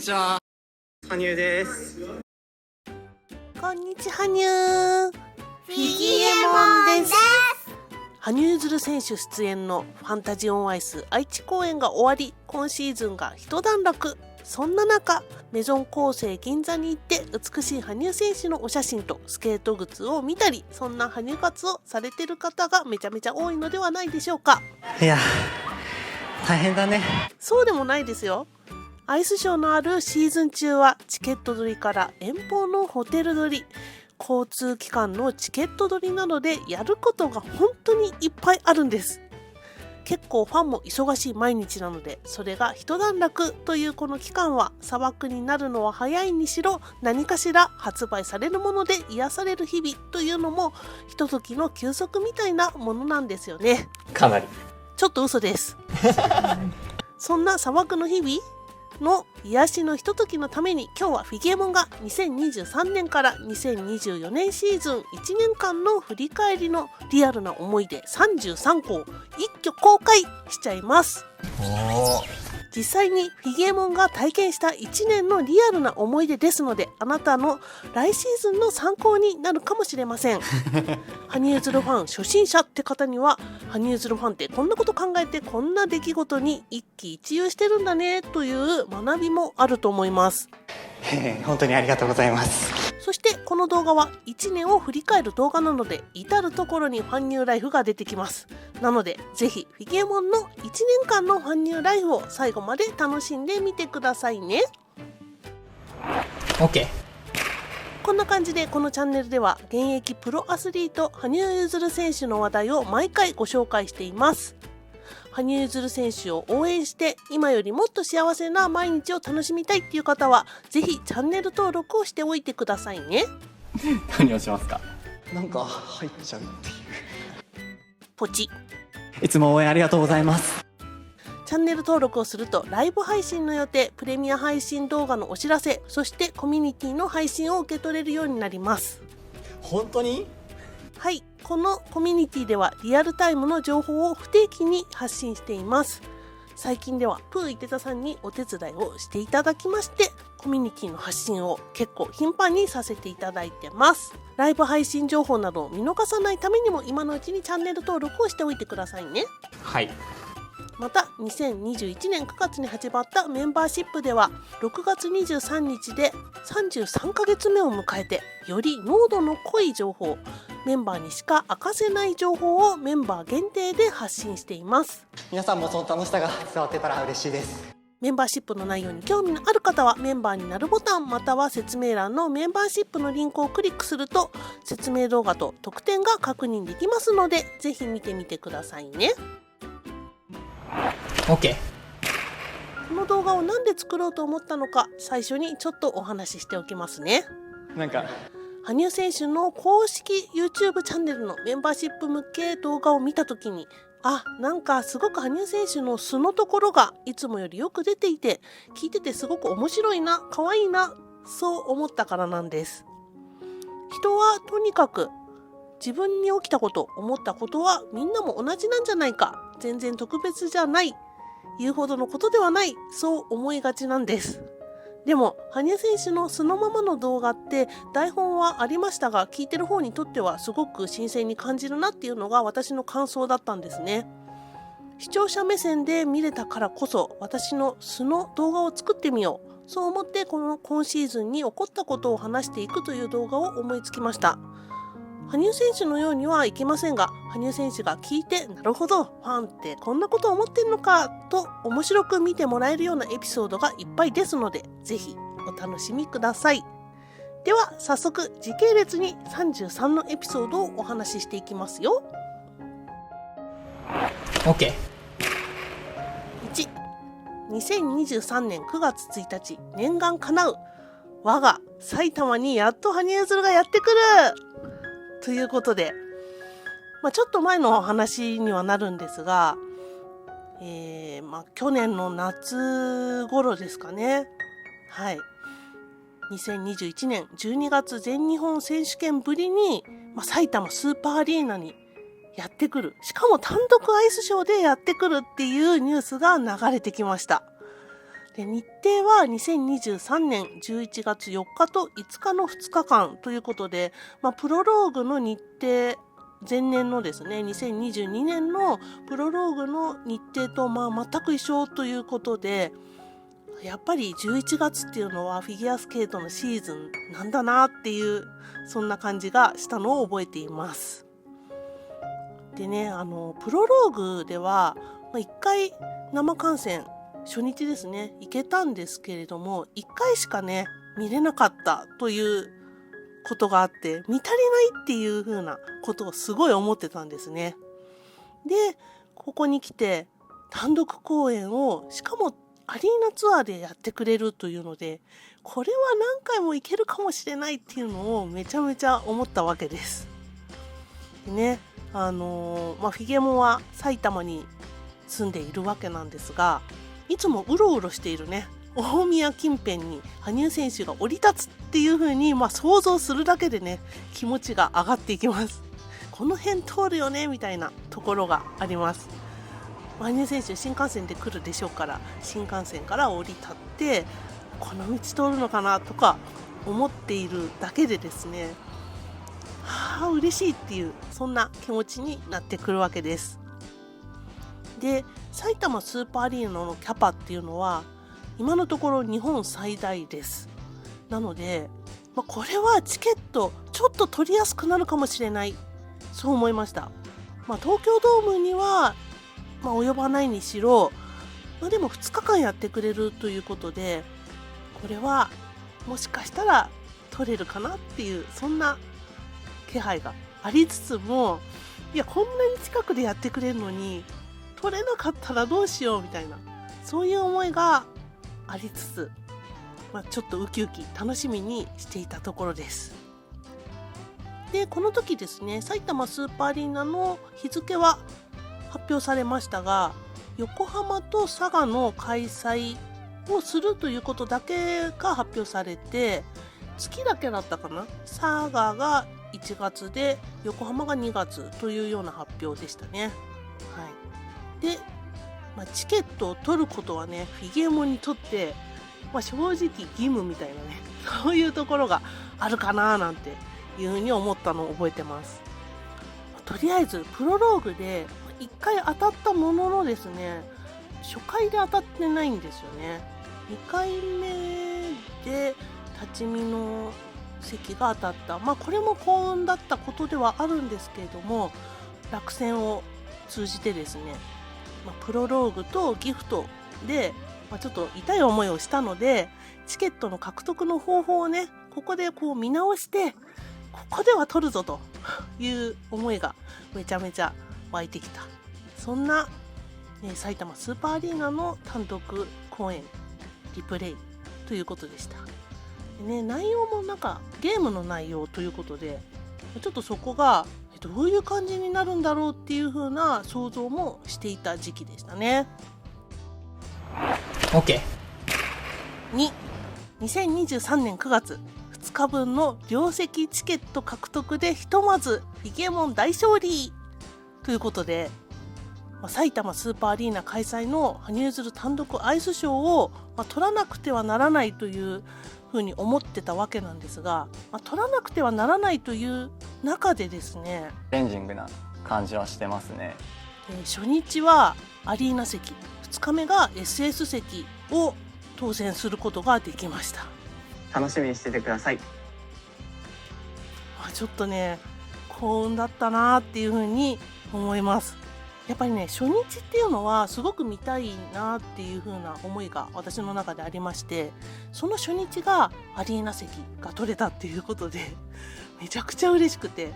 ちは。羽生です。こんにちは、羽生。フィギエモンです。羽生結弦選手出演のファンタジーオンアイス愛知公演が終わり、今シーズンが一段落。そんな中、メゾンコーセイ銀座に行って美しい羽生選手のお写真とスケート靴を見たり、そんな羽生活をされてる方がめちゃめちゃ多いのではないでしょうか。いや、大変だね。そうでもないですよ。アイスショーのあるシーズン中はチケット取りから遠方のホテル取り、交通機関のチケット取りなどでやることが本当にいっぱいあるんです。結構ファンも忙しい毎日なので、それが一段落というこの期間は砂漠になるのは早いにしろ、何かしら発売されるもので癒される日々というのもひとときの休息みたいなものなんですよね。かなり。ちょっと嘘ですそんな砂漠の日々の癒しのひとときのために、今日はフィギエモンが2023年から2024年シーズン1年間の振り返りのリアルな思い出33個を一挙公開しちゃいます。実際にフィギエモンが体験した1年のリアルな思い出ですので、あなたの来シーズンの参考になるかもしれません羽生結弦ファン初心者って方には、羽生結弦ファンってこんなこと考えてこんな出来事に一喜一憂してるんだねという学びもあると思います。本当にありがとうございます。そしてこの動画は1年を振り返る動画なので、至るところにファンニューライフが出てきます。なのでぜひフィギエモンの1年間のファンニューライフを最後まで楽しんでみてくださいね。 OK。 こんな感じでこのチャンネルでは現役プロアスリート羽生結弦選手の話題を毎回ご紹介しています。羽生結弦選手を応援して今よりもっと幸せな毎日を楽しみたいっていう方は、ぜひチャンネル登録をしておいてくださいね。何をしますか？なんか入っちゃうっていう。ポチ。いつも応援ありがとうございます。チャンネル登録をするとライブ配信の予定、プレミア配信動画のお知らせ、そしてコミュニティの配信を受け取れるようになります。本当に？はい、このコミュニティではリアルタイムの情報を不定期に発信しています。最近ではプーイテタさんにお手伝いをしていただきまして、コミュニティの発信を結構頻繁にさせていただいてます。ライブ配信情報などを見逃さないためにも今のうちにチャンネル登録をしておいてくださいね。はい。また2021年9月に始まったメンバーシップでは、6月23日で33ヶ月目を迎えて、より濃度の濃い情報、メンバーにしか明かせない情報をメンバー限定で発信しています。皆さんもその楽しさが伝わってたら嬉しいです。メンバーシップの内容に興味のある方は、メンバーになるボタンまたは説明欄のメンバーシップのリンクをクリックすると説明動画と特典が確認できますので、ぜひ見てみてくださいね。 OK。 この動画をなんで作ろうと思ったのか、最初にちょっとお話ししておきますね。なんか羽生選手の公式 YouTube チャンネルのメンバーシップ向け動画を見たときに、なんかすごく羽生選手の素のところがいつもよりよく出ていて、聞いててすごく面白いな、可愛いな、そう思ったからなんです。人はとにかく自分に起きたこと、思ったことはみんなも同じなんじゃないか、全然特別じゃない、言うほどのことではない、そう思いがちなんです。でも羽生選手のそのままの動画って台本はありましたが、聞いてる方にとってはすごく新鮮に感じるなっていうのが私の感想だったんですね。視聴者目線で見れたからこそ、私の素の動画を作ってみよう、そう思って今シーズンに起こったことを話していくという動画を思いつきました。羽生選手のようにはいきませんが、羽生選手が聞いて、なるほど、ファンってこんなことを思ってるのかと面白く見てもらえるようなエピソードがいっぱいですので、ぜひお楽しみください。では早速時系列に33のエピソードをお話ししていきますよ。 OK。 1、2023年9月1日念願叶う、我が埼玉にやっと羽生結弦がやってくるということで、ちょっと前の話にはなるんですが、去年の夏頃ですかね。はい。2021年12月全日本選手権ぶりに、埼玉スーパーアリーナにやってくる。しかも単独アイスショーでやってくるっていうニュースが流れてきました。で、日程は2023年11月4日と5日の2日間ということで、プロローグの日程、前年のですね、2022年のプロローグの日程と全く一緒ということで、やっぱり11月っていうのはフィギュアスケートのシーズンなんだなっていう、そんな感じがしたのを覚えています。でね、プロローグでは、1回生観戦、初日ですね、行けたんですけれども、1回しかね、見れなかったということがあって、見足りないっていう風なことをすごい思ってたんですね。で、ここに来て単独公演を、しかもアリーナツアーでやってくれるというので、これは何回も行けるかもしれないっていうのをめちゃめちゃ思ったわけです。でね、フィゲモンは埼玉に住んでいるわけなんですが、いつもうろうろしているね、大宮近辺に羽生選手が降り立つっていう風に、想像するだけでね、気持ちが上がっていきます。この辺通るよねみたいなところがあります。羽生選手新幹線で来るでしょうから、新幹線から降り立ってこの道通るのかなとか思っているだけでですね、嬉しいっていう、そんな気持ちになってくるわけです。で、埼玉スーパーアリーナのキャパっていうのは今のところ日本最大です。なので、これはチケットちょっと取りやすくなるかもしれない、そう思いました。東京ドームには及ばないにしろ、でも2日間やってくれるということで、これはもしかしたら取れるかなっていう、そんな気配がありつつも、いや、こんなに近くでやってくれるのに取れなかったらどうしようみたいな、そういう思いがありつつ、ちょっとウキウキ楽しみにしていたところです。で、この時ですね、埼玉スーパーアリーナの日付は発表されましたが、横浜と佐賀の開催をするということだけが発表されて、月だけだったかな、佐賀が1月で横浜が2月というような発表でしたね。はい。で、チケットを取ることはね、フィギュアモンにとって、正直義務みたいなね、そういうところがあるかななんていうふうに思ったのを覚えてます。とりあえずプロローグで1回当たったもののですね、初回で当たってないんですよね。2回目で立ち見の席が当たった、これも幸運だったことではあるんですけれども、落選を通じてですね、プロローグとギフトで、ちょっと痛い思いをしたので、チケットの獲得の方法をね、ここで見直して、ここでは取るぞという思いがめちゃめちゃ湧いてきた、そんな、埼玉スーパーアリーナの単独公演リプレイということでした。でね、内容もゲームの内容ということで、ちょっとそこがどういう感じになるんだろうっていう風な想像もしていた時期でしたね。 OK。 2023年9月2日分の両席チケット獲得でひとまずフィギュアモン大勝利ということで、埼玉スーパーアリーナ開催の羽生結弦単独アイスショーを、取らなくてはならないというふうに思ってたわけなんですが、取らなくてはならないという中でですね、チャレンジングな感じはしてますね。初日はアリーナ席、2日目が SS 席を当選することができました。楽しみにしててください。ちょっとね、幸運だったなっていうふうに思います。やっぱりね、初日っていうのはすごく見たいなっていう風な思いが私の中でありまして、その初日がアリーナ席が取れたっていうことでめちゃくちゃ嬉しくて、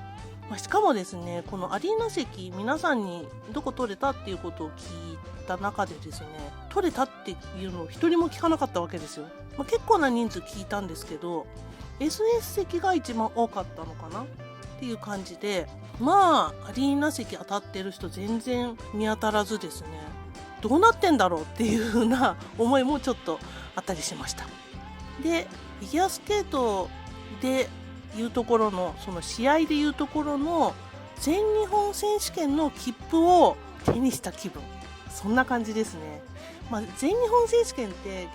しかもですね、このアリーナ席、皆さんにどこ取れたっていうことを聞いた中でですね、取れたっていうのを一人も聞かなかったわけですよ。結構な人数聞いたんですけど、 SS 席が一番多かったのかなっていう感じで、アリーナ席当たってる人全然見当たらずですね、どうなってんだろうっていう風な思いもちょっとあったりしました。で、フィギュアスケートでいうところの、その試合でいうところの全日本選手権の切符を手にした気分、そんな感じですね。全日本選手権って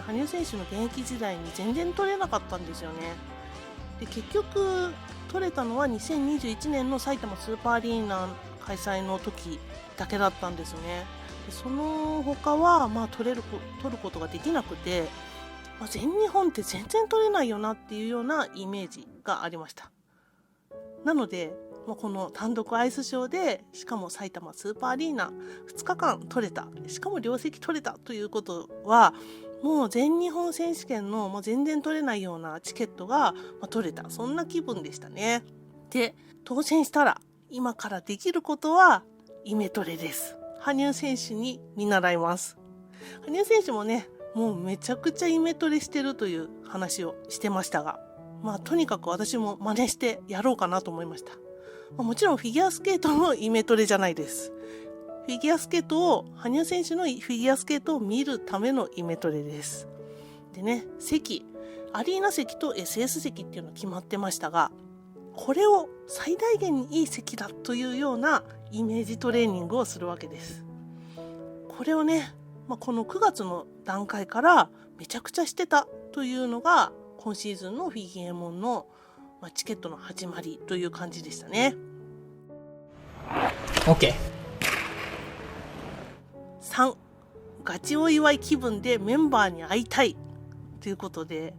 羽生選手の現役時代に全然取れなかったんですよね。で結局取れたのは2021年の埼玉スーパーアリーナ開催の時だけだったんですね。でその他は取ることができなくて、全日本って全然取れないよなっていうようなイメージがありました。なのでこの単独アイスショーで、しかも埼玉スーパーアリーナ2日間取れた、しかも両席取れたということは、もう全日本選手権の全然取れないようなチケットが取れた、そんな気分でしたね。で、当選したら今からできることはイメトレです。羽生選手に見習います。羽生選手もね、もうめちゃくちゃイメトレしてるという話をしてましたが、とにかく私も真似してやろうかなと思いました。もちろんフィギュアスケートのイメトレじゃないです。フィギュアスケートを、羽生選手のフィギュアスケートを見るためのイメトレです。でね、席、アリーナ席と SS 席っていうの決まってましたが、これを最大限にいい席だというようなイメージトレーニングをするわけです。これをね、この9月の段階からめちゃくちゃしてたというのが、今シーズンのフィギュアモンのチケットの始まりという感じでしたね。 OK。 3、ガチお祝い気分でメンバーに会いたいということで、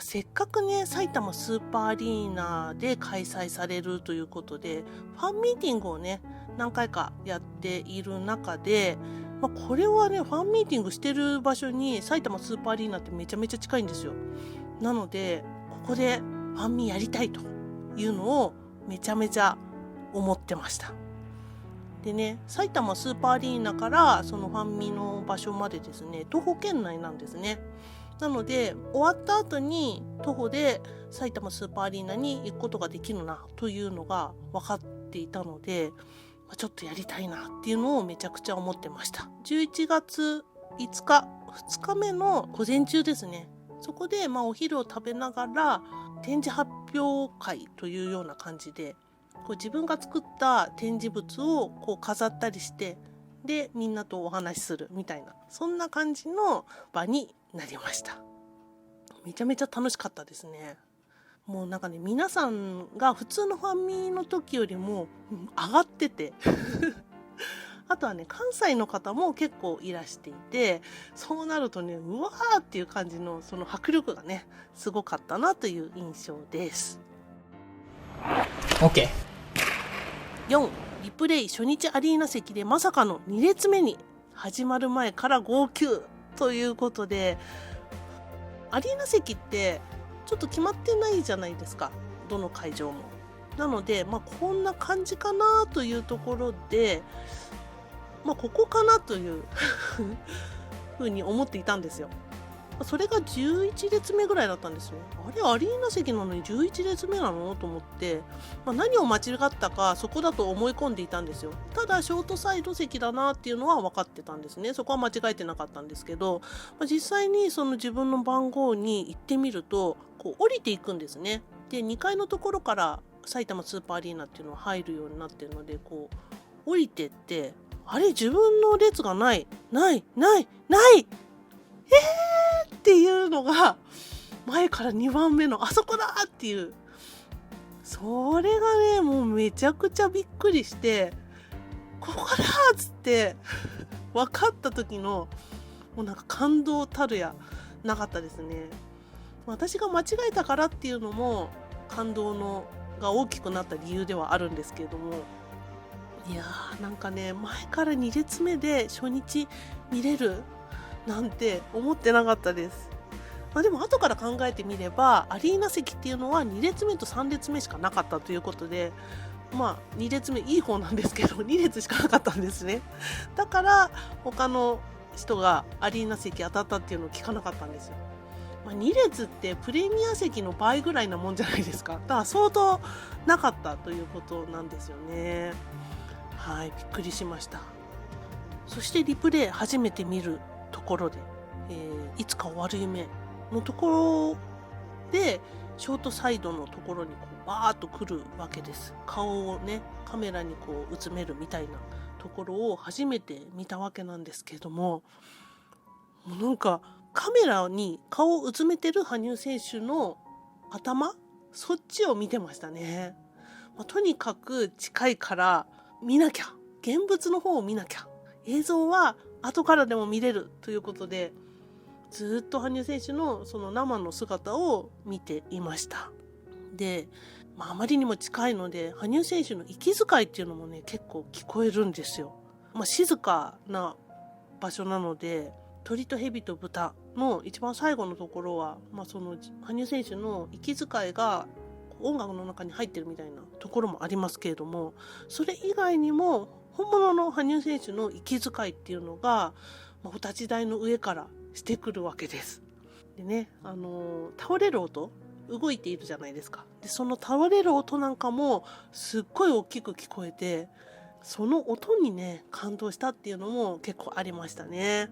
せっかくね埼玉スーパーアリーナで開催されるということで、ファンミーティングをね何回かやっている中で、これはねファンミーティングしてる場所に埼玉スーパーアリーナってめちゃめちゃ近いんですよ。なのでここでファンミやりたいというのをめちゃめちゃ思ってました。でね、埼玉スーパーアリーナからそのファンミの場所までですね、徒歩圏内なんですね。なので終わった後に徒歩で埼玉スーパーアリーナに行くことができるなというのが分かっていたので、ちょっとやりたいなっていうのをめちゃくちゃ思ってました。11月5日2日目の午前中ですね、そこでお昼を食べながら展示発表会というような感じで、自分が作った展示物を飾ったりして、でみんなとお話しするみたいな、そんな感じの場になりました。めちゃめちゃ楽しかったですね。もう皆さんが普通のファンミの時よりも上がっててあとはね、関西の方も結構いらしていて、そうなるとね、うわーっていう感じのその迫力がねすごかったなという印象です。 OK。 4、リプレイ初日アリーナ席でまさかの2列目に、始まる前から号泣ということで、アリーナ席ってちょっと決まってないじゃないですか、どの会場も。なのでこんな感じかなというところで、ここかなというふうに思っていたんですよ。それが11列目ぐらいだったんですよ。あれアリーナ席なのに11列目なのと思って、何を間違ったかそこだと思い込んでいたんですよ。ただショートサイド席だなっていうのは分かってたんですね。そこは間違えてなかったんですけど、実際にその自分の番号に行ってみると降りていくんですね。で2階のところから埼玉スーパーアリーナっていうのは入るようになってるので、降りてって、あれ自分の列がないっていうのが前から2番目のあそこだっていう、それがねもうめちゃくちゃびっくりして、ここだっつって分かった時のもう感動たるやなかったですね。私が間違えたからっていうのも感動が大きくなった理由ではあるんですけれども、いやー前から2列目で初日見れるなんて思ってなかったです。でも後から考えてみれば、アリーナ席っていうのは2列目と3列目しかなかったということで、2列目いい方なんですけど2列しかなかったんですね。だから他の人がアリーナ席当たったっていうのを聞かなかったんですよ。2列ってプレミア席の倍ぐらいなもんじゃないですか。だから相当なかったということなんですよね。はい、びっくりしました。そしてリプレイ初めて見るところで、いつか終わる夢のところでショートサイドのところにバーッと来るわけです。顔をねカメラにうつめるみたいなとところを初めて見たわけなんですけれども、もうなんかカメラに顔をうずめてる羽生選手の頭、そっちを見てましたね。とにかく近いから見なきゃ、現物の方を見なきゃ、映像は後からでも見れるということで、ずっと羽生選手のその生の姿を見ていました。で、あまりにも近いので羽生選手の息遣いっていうのもね結構聞こえるんですよ。静かな場所なので、鳥と蛇と豚の一番最後のところは、その羽生選手の息遣いが音楽の中に入ってるみたいなところもありますけれども、それ以外にも本物の羽生選手の息遣いっていうのが、お立ち台の上からしてくるわけです。でね、倒れる音、動いているじゃないですか。でその倒れる音なんかもすっごい大きく聞こえて、その音にね感動したっていうのも結構ありましたね。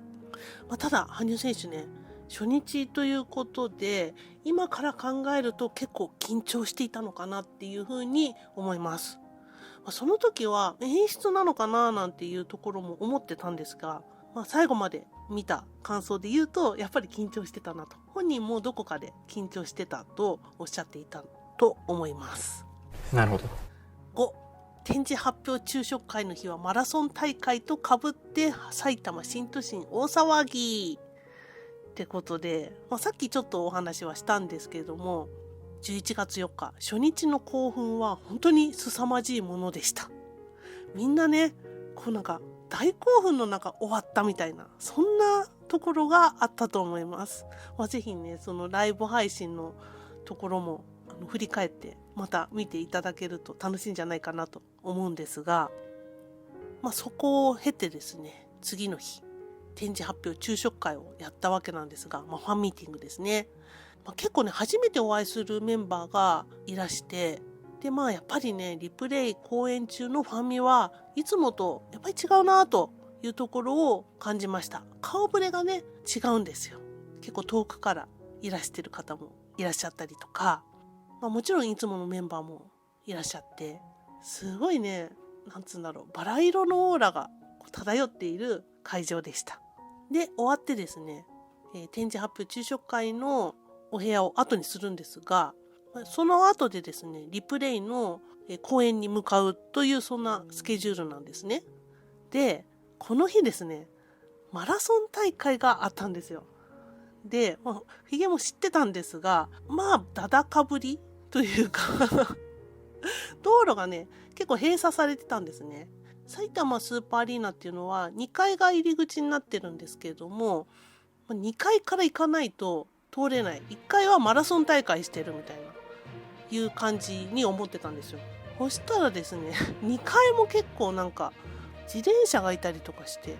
ただ羽生選手ね、初日ということで今から考えると結構緊張していたのかなっていうふうに思います。その時は演出なのかななんていうところも思ってたんですが、最後まで見た感想で言うとやっぱり緊張してたなと、本人もどこかで緊張してたとおっしゃっていたと思います。なるほど。5、展示発表昼食会の日はマラソン大会とかぶって埼玉新都心大騒ぎってことで、さっきちょっとお話はしたんですけれども、11月4日初日の興奮は本当に凄まじいものでした。みんなね、なんか大興奮の中終わったみたいな、そんなところがあったと思います。ぜひね、そのライブ配信のところも振り返ってまた見ていただけると楽しいんじゃないかなと思うんですが、そこを経てですね、次の日展示発表昼食会をやったわけなんですが、ファンミーティングですね。結構ね、初めてお会いするメンバーがいらして、でやっぱりね、リプレイ公演中のファンミはいつもとやっぱり違うなというところを感じました。顔ぶれがね違うんですよ。結構遠くからいらしてる方もいらっしゃったりとか、もちろんいつものメンバーもいらっしゃって、すごいね、なんつうんだろう、バラ色のオーラが漂っている会場でした。で終わってですね、展示発表昼食会のお部屋を後にするんですが、その後でですね、リプレイの公演に向かうというそんなスケジュールなんですね。でこの日ですね、マラソン大会があったんですよ。でフィゲも知ってたんですが、だだかぶりというか道路がね結構閉鎖されてたんですね。埼玉スーパーアリーナっていうのは2階が入り口になってるんですけれども、2階から行かないと通れない、1階はマラソン大会してるみたいないう感じに思ってたんですよ。そしたらですね、2階も結構なんか自転車がいたりとかして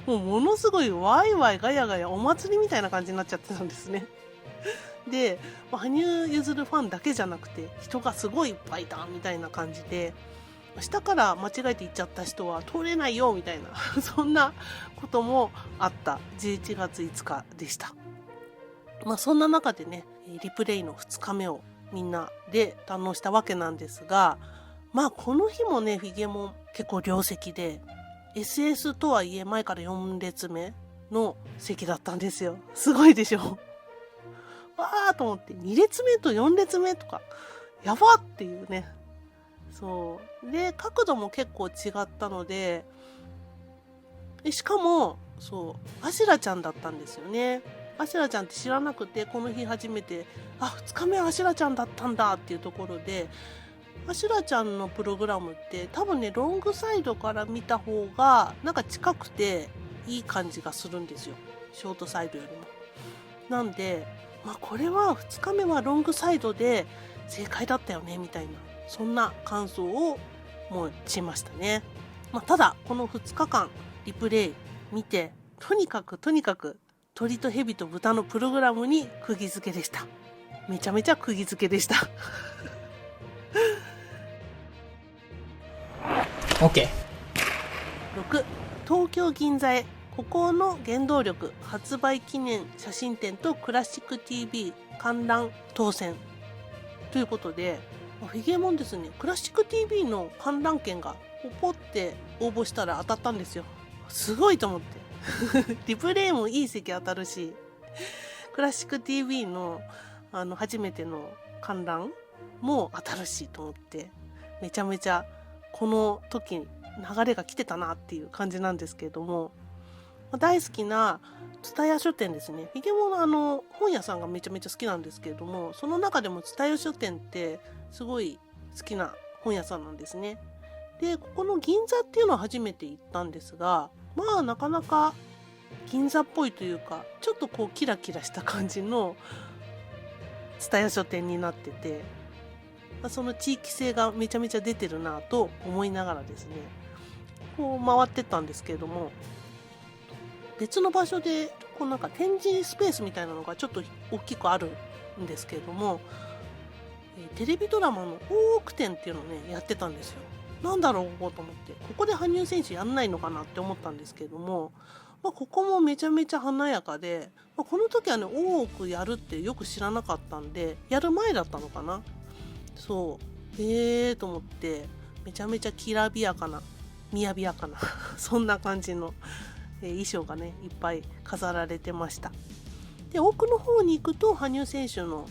ものすごいワイワイガヤガヤお祭りみたいな感じになっちゃってたんですね。で、羽生結弦ファンだけじゃなくて人がすごいいっぱいいたみたいな感じで、下から間違えて行っちゃった人は通れないよみたいなそんなこともあった11月5日でした。そんな中でね、リプレイの2日目をみんなで堪能したわけなんですが、この日もね、フィゲも結構良席で SS とはいえ前から4列目の席だったんですよ。すごいでしょわーと思って、2列目と4列目とかやばっていうね。そうで、角度も結構違ったので、しかもアシュラちゃんだったんですよね。アシュラちゃんって知らなくて、この日初めて2日目はアシュラちゃんだったんだっていうところで、アシュラちゃんのプログラムって多分ね、ロングサイドから見た方がなんか近くていい感じがするんですよ、ショートサイドよりも。なんでこれは2日目はロングサイドで正解だったよねみたいな、そんな感想を持ちましたね。ただこの2日間リプレイ見て、とにかく鳥と蛇と豚のプログラムに釘付けでした。めちゃめちゃ釘付けでした。OK。 6、東京銀座へ孤高の原動力発売記念写真展とクラシック TV 観覧当選ということで、フィゲモンですね、クラシック TV の観覧券がポって応募したら当たったんですよ。すごいと思ってリプレイもいい席当たるし、クラシック TV の初めての観覧も当たるしと思って、めちゃめちゃこの時流れが来てたなっていう感じなんですけれども、大好きな蔦屋書店ですね。ヒゲモの本屋さんがめちゃめちゃ好きなんですけれども、その中でも蔦屋書店ってすごい好きな本屋さんなんですね。で、ここの銀座っていうのは初めて行ったんですが、まあなかなか銀座っぽいというか、ちょっとこうキラキラした感じの蔦屋書店になってて、その地域性がめちゃめちゃ出てるなと思いながらですね、こう回ってったんですけれども、別の場所でこうなんか展示スペースみたいなのがちょっと大きくあるんですけれども、テレビドラマの大奥展っていうのをねやってたんですよ。なんだろうここと思って、ここで羽生選手やんないのかなって思ったんですけれども、ここもめちゃめちゃ華やかで、この時はね大奥やるってよく知らなかったんで、やる前だったのかな。そうと思って、めちゃめちゃきらびやかな雅やかなそんな感じの衣装がねいっぱい飾られてました。で、奥の方に行くと羽生選手の、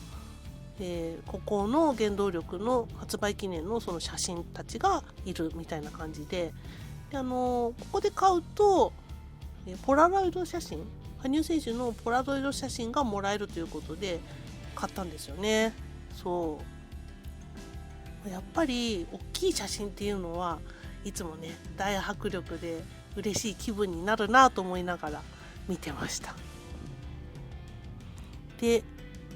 ここの原動力の発売記念のその写真たちがいるみたいな感じで、ここで買うと、ポラロイド写真、羽生選手のポラロイド写真がもらえるということで買ったんですよね。そうやっぱり大きい写真っていうのはいつもね大迫力で嬉しい気分になるなと思いながら見てました。で、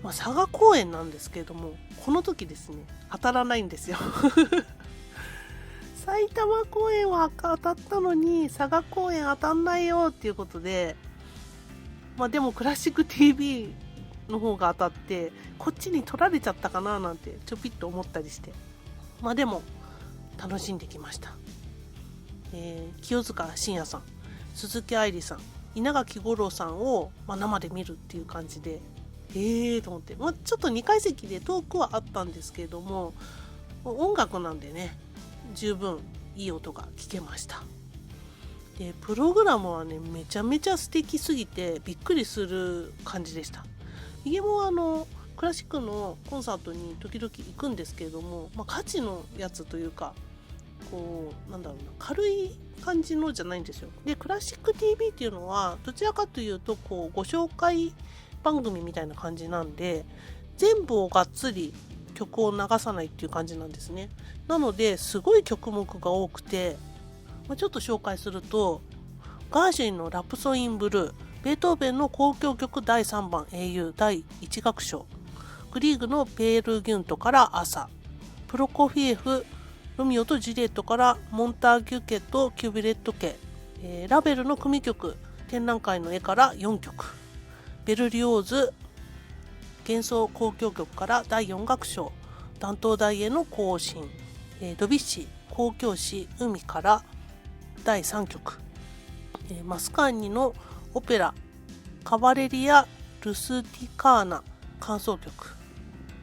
佐賀公演なんですけれども、この時ですね当たらないんですよ埼玉公演は当たったのに佐賀公演当たんないよっていうことで、でもクラシック TV の方が当たってこっちに取られちゃったかななんてちょぴっと思ったりして、でも楽しんできました。清塚信也さん、鈴木愛理さん、稲垣吾郎さんを、生で見るっていう感じでと思って、ちょっと2階席で遠くはあったんですけれども、音楽なんでね十分いい音が聞けました。で、プログラムはねめちゃめちゃ素敵すぎてびっくりする感じでした。ヒゲもクラシックのコンサートに時々行くんですけれども、価値のやつというか、こうなんだろうな、軽い感じのじゃないんですよ。で、クラシック TV っていうのはどちらかというとこうご紹介番組みたいな感じなんで、全部をがっつり曲を流さないっていう感じなんですね。なのですごい曲目が多くて、ちょっと紹介すると、ガーシュインのラプソインブルー、ベートーベンの交響曲第3番英雄第1楽章、グリーグのペールギュントから朝、プロコフィエフロミオとジュリエットからモンターギュ家とキュビレット家、ラベルの組曲展覧会の絵から4曲、ベルリオーズ幻想交響曲から第4楽章、断頭台への行進、ドビュッシー交響詩海から第3曲、マスカーニのオペラカバレリア・ルスティカーナ間奏曲、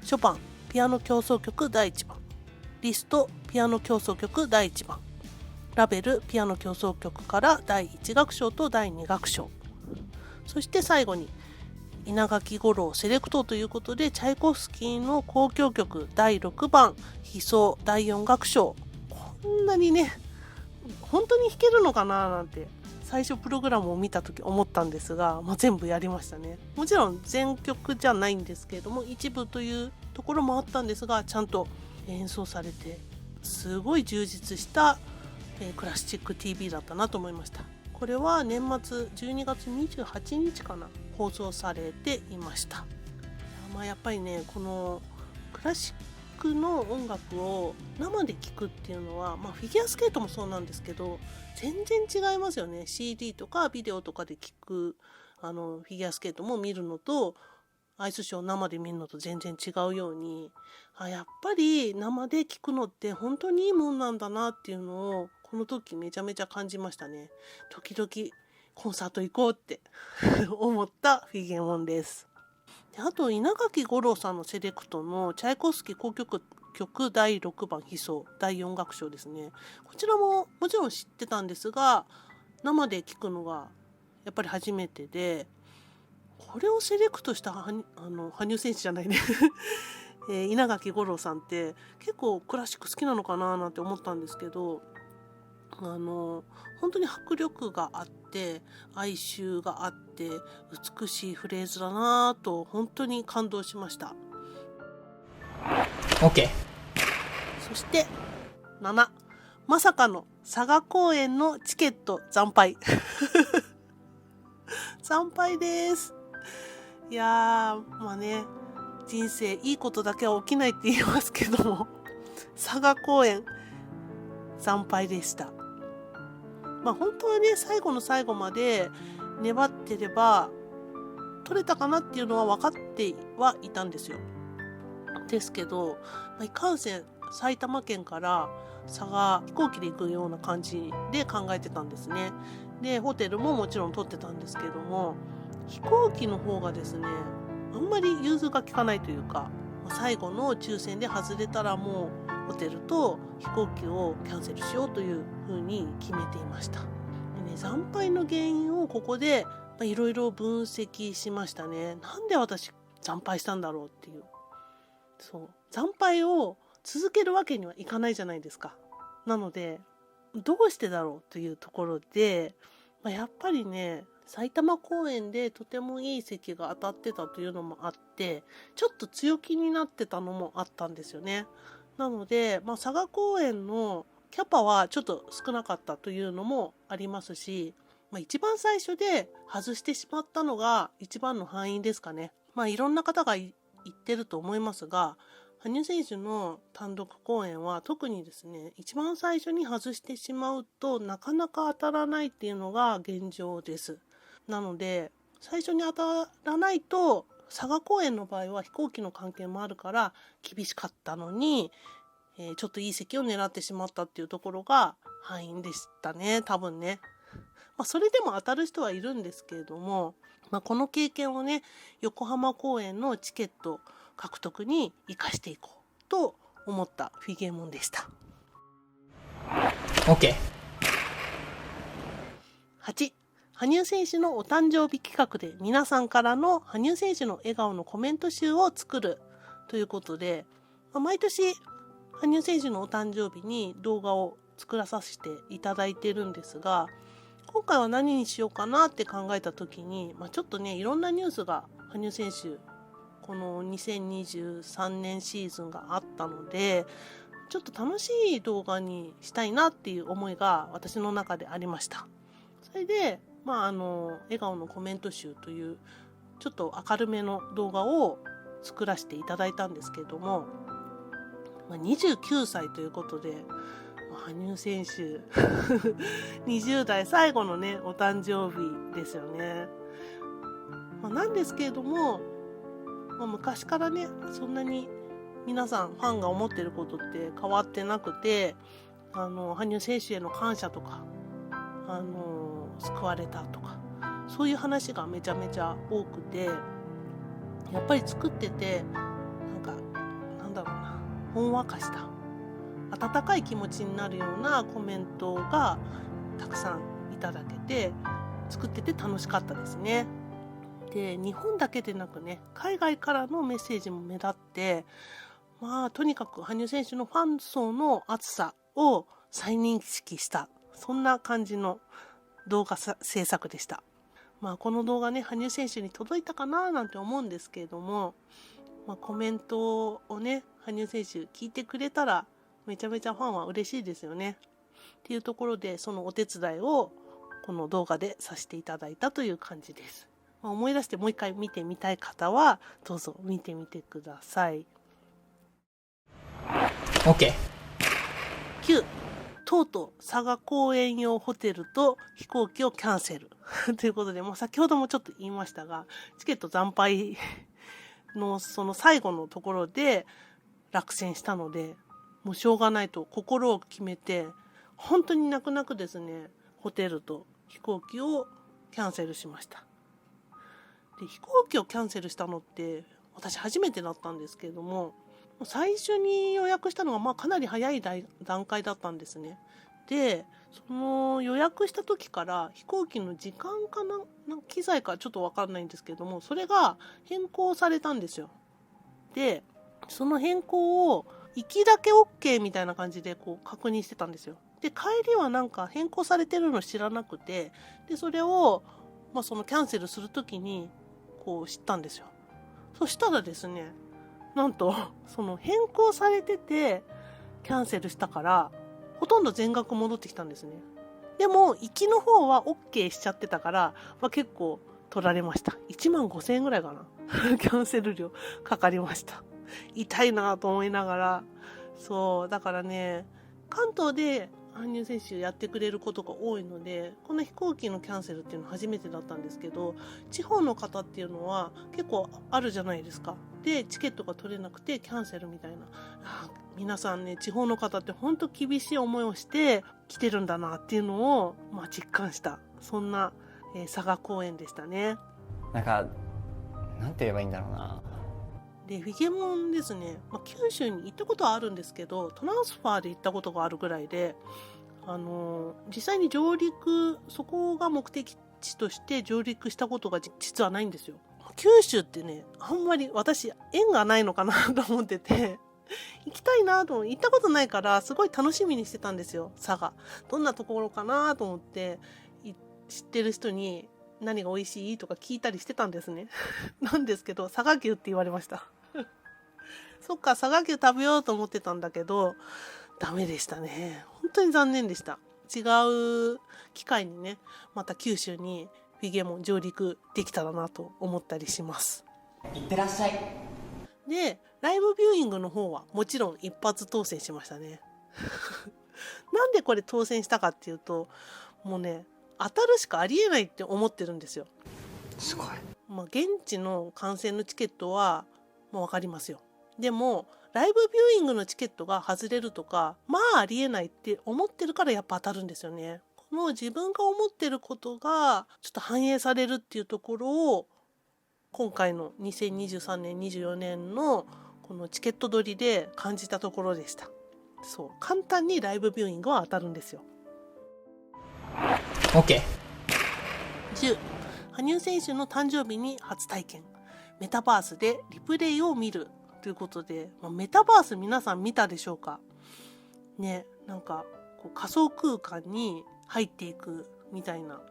ショパンピアノ協奏曲第1番、リストピアノ協奏曲第1番、ラベルピアノ協奏曲から第1楽章と第2楽章、そして最後に稲垣吾郎セレクトということでチャイコフスキーの交響曲第6番悲愴第4楽章。こんなにね本当に弾けるのかななんて最初プログラムを見た時思ったんですが、全部やりましたね。もちろん全曲じゃないんですけれども、一部というところもあったんですが、ちゃんと演奏されてすごい充実した、クラシック TV だったなと思いました。これは年末12月28日かな放送されていました。やっぱりねこのクラシックの音楽を生で聴くっていうのは、フィギュアスケートもそうなんですけど全然違いますよね。 CD とかビデオとかで聴くフィギュアスケートも見るのとアイスショー生で見るのと全然違うように、やっぱり生で聴くのって本当にいいもんなんだなっていうのをこの時めちゃめちゃ感じましたね。時々コンサート行こうって思ったフィギュアモンです。で、あと稲垣吾郎さんのセレクトのチャイコフスキー交響曲第6番悲愴第4楽章ですね。こちらももちろん知ってたんですが、生で聴くのがやっぱり初めてで、これをセレクトした羽生選手じゃないね稲垣吾郎さんって結構クラシック好きなのかななんて思ったんですけど、本当に迫力があって哀愁があって美しいフレーズだなと本当に感動しました。 OK。 そして7、まさかの佐賀公演のチケット惨敗惨敗です。いやー、まあね、人生いいことだけは起きないって言いますけども佐賀公演惨敗でした。まあ本当はね、最後の最後まで粘ってれば取れたかなっていうのは分かってはいたんですよ。ですけど、いかんせん埼玉県から佐賀飛行機で行くような感じで考えてたんですね。でホテルももちろん取ってたんですけども、飛行機の方がですね、あんまり融通が利かないというか、最後の抽選で外れたらもうホテルと飛行機をキャンセルしようというふうに決めていました。でね、惨敗の原因をここでいろいろ分析しましたね。なんで私惨敗したんだろうっていう。そう惨敗を続けるわけにはいかないじゃないですか。なのでどうしてだろうというところで、やっぱりね、埼玉公演でとてもいい席が当たってたというのもあって、ちょっと強気になってたのもあったんですよね。なので、佐賀公演のキャパはちょっと少なかったというのもありますし、一番最初で外してしまったのが一番の敗因ですかね。いろんな方が言ってると思いますが、羽生選手の単独公演は特にですね、一番最初に外してしまうとなかなか当たらないっていうのが現状です。なので最初に当たらないと、佐賀公演の場合は飛行機の関係もあるから厳しかったのに、ちょっといい席を狙ってしまったっていうところが敗因でしたね、多分ね。それでも当たる人はいるんですけれども、この経験をね、横浜公演のチケット獲得に生かしていこうと思ったフィギエモンでした。 OK。 8、羽生選手のお誕生日企画で皆さんからの羽生選手の笑顔のコメント集を作るということで、毎年羽生選手のお誕生日に動画を作らさせていただいているんですが、今回は何にしようかなって考えた時に、ちょっとね、いろんなニュースが羽生選手この2023年シーズンがあったので、ちょっと楽しい動画にしたいなっていう思いが私の中でありました。それで、笑顔のコメント集というちょっと明るめの動画を作らせていただいたんですけれども、29歳ということで、羽生選手20代最後のね、お誕生日ですよね。なんですけれども、昔からね、そんなに皆さんファンが思ってることって変わってなくて、羽生選手への感謝とか、救われたとか、そういう話がめちゃめちゃ多くて、やっぱり作っててなんだろうな、ほんわかした温かい気持ちになるようなコメントがたくさんいただけて、作ってて楽しかったですね。で、日本だけでなくね、海外からのメッセージも目立って、とにかく羽生選手のファン層の熱さを再認識した、そんな感じの動画制作でした。この動画ね、羽生選手に届いたかななんて思うんですけれども、コメントをね、羽生選手聞いてくれたらめちゃめちゃファンは嬉しいですよね。っていうところで、そのお手伝いをこの動画でさせていただいたという感じです。思い出してもう一回見てみたい方はどうぞ見てみてください。 OK。 9、とうとう佐賀公園用ホテルと飛行機をキャンセルということで、先ほどもちょっと言いましたが、チケット惨敗のその最後のところで落選したので、もうしょうがないと心を決めて、本当に泣く泣くですね、ホテルと飛行機をキャンセルしました。で、飛行機をキャンセルしたのって私初めてだったんですけれども、最初に予約したのがかなり早い段階だったんですね。で、その予約した時から飛行機の時間かな、機材かちょっとわかんないんですけども、それが変更されたんですよ。で、その変更を行きだけ OK みたいな感じで確認してたんですよ。で、帰りは変更されてるの知らなくて、で、それを、そのキャンセルする時に知ったんですよ。そしたらですね、なんと、その変更されてて、キャンセルしたから、ほとんど全額戻ってきたんですね。でも、行きの方は OK しちゃってたから、結構取られました。15,000円ぐらいかな。キャンセル料かかりました。痛いなと思いながら。そう、だからね、関東で羽生選手やってくれることが多いので、この飛行機のキャンセルっていうのは初めてだったんですけど、地方の方っていうのは結構あるじゃないですか。で、チケットが取れなくてキャンセルみたいな。皆さんね、地方の方って本当厳しい思いをして来てるんだなっていうのを、実感した。そんな、佐賀公演でしたね。なんて言えばいいんだろうな。で、フィゲモンですね。九州に行ったことはあるんですけど、トランスファーで行ったことがあるぐらいで、実際に上陸、そこが目的地として上陸したことが実はないんですよ。九州ってね、あんまり私、縁がないのかなと思ってて、行きたいなと思って、行ったことないから、すごい楽しみにしてたんですよ、佐賀。どんなところかなと思って、知ってる人に何が美味しいとか聞いたりしてたんですね。なんですけど、佐賀牛って言われました。そっか、佐賀牛食べようと思ってたんだけど、ダメでしたね。本当に残念でした。違う機会にね、また九州にフィゲモン上陸できたらなと思ったりします。いってらっしゃい。で、ライブビューイングの方はもちろん一発当選しましたね。なんでこれ当選したかっていうと、もうね、当たるしかありえないって思ってるんですよ。すごい。現地の観戦のチケットはもうわかりますよ。でも、ライブビューイングのチケットが外れるとか、ありえないって思ってるからやっぱ当たるんですよね。この自分が思ってることがちょっと反映されるっていうところを、今回の2023年、24年のこのチケット取りで感じたところでした。そう、簡単にライブビューイングは当たるんですよ。OK。10、羽生選手の誕生日に初体験。メタバースでリプレイを見るということで、メタバース皆さん見たでしょうかね、仮想空間に入っていくみたいな。